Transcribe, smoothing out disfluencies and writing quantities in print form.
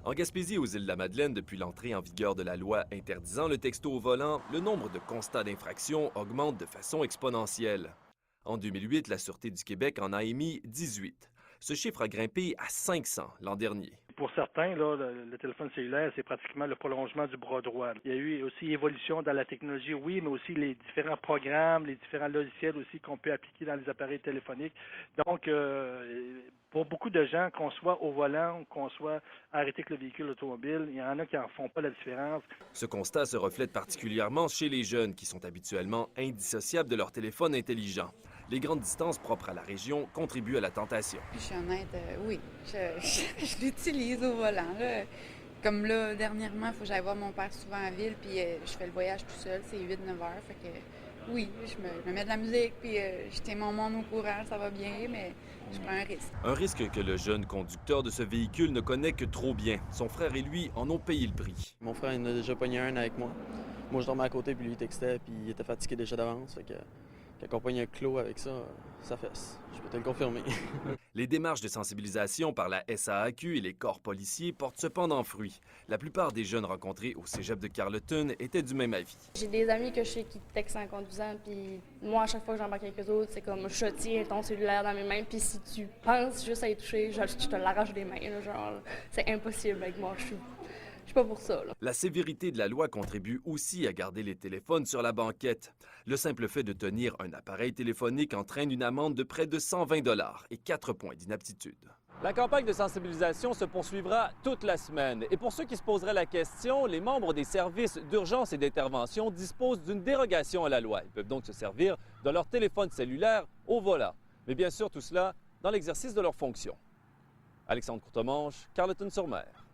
En Gaspésie, aux îles de la Madeleine, depuis l'entrée en vigueur de la loi interdisant le texto au volant, le nombre de constats d'infraction augmente de façon exponentielle. En 2008, la Sûreté du Québec en a émis 18. Ce chiffre a grimpé à 500 l'an dernier. Pour certains, là, le téléphone cellulaire, c'est pratiquement le prolongement du bras droit. Il y a eu aussi évolution dans la technologie, oui, mais aussi les différents programmes, les différents logiciels aussi qu'on peut appliquer dans les appareils téléphoniques. Donc, pour beaucoup de gens, qu'on soit au volant, qu'on soit arrêté avec le véhicule automobile, il y en a qui n'en font pas la différence. Ce constat se reflète particulièrement chez les jeunes qui sont habituellement indissociables de leur téléphone intelligent. Les grandes distances propres à la région contribuent à la tentation. Je suis honnête, oui, je l'utilise au volant. Là. Comme là, dernièrement, il faut que j'aille voir mon père souvent en ville, puis je fais le voyage tout seul, c'est 8-9 heures. Fait que oui, je me mets de la musique, puis je tiens mon monde au courant, ça va bien, mais je prends un risque. Un risque que le jeune conducteur de ce véhicule ne connaît que trop bien. Son frère et lui en ont payé le prix. Mon frère, il en a déjà pogné un avec moi. Moi, je dormais à côté, puis lui, il textait, puis il était fatigué déjà d'avance. Fait que quand on pogne un clos avec ça, ça fesse. Je peux te le confirmer. Les démarches de sensibilisation par la SAAQ et les corps policiers portent cependant fruit. La plupart des jeunes rencontrés au cégep de Carleton étaient du même avis. J'ai des amis que je sais qui textent en conduisant, puis moi, à chaque fois que j'embarque avec eux autres, c'est comme je tiens ton cellulaire dans mes mains, puis si tu penses juste à y toucher, je te l'arrache des mains. Là, genre, c'est impossible avec moi. Je suis pas pour ça. Là. La sévérité de la loi contribue aussi à garder les téléphones sur la banquette. Le simple fait de tenir un appareil téléphonique entraîne une amende de près de 120 $ et 4 points d'inaptitude. La campagne de sensibilisation se poursuivra toute la semaine. Et pour ceux qui se poseraient la question, les membres des services d'urgence et d'intervention disposent d'une dérogation à la loi. Ils peuvent donc se servir de leur téléphone cellulaire au volant. Mais bien sûr, tout cela dans l'exercice de leurs fonctions. Alexandre Courtemanche, Carleton-sur-Mer.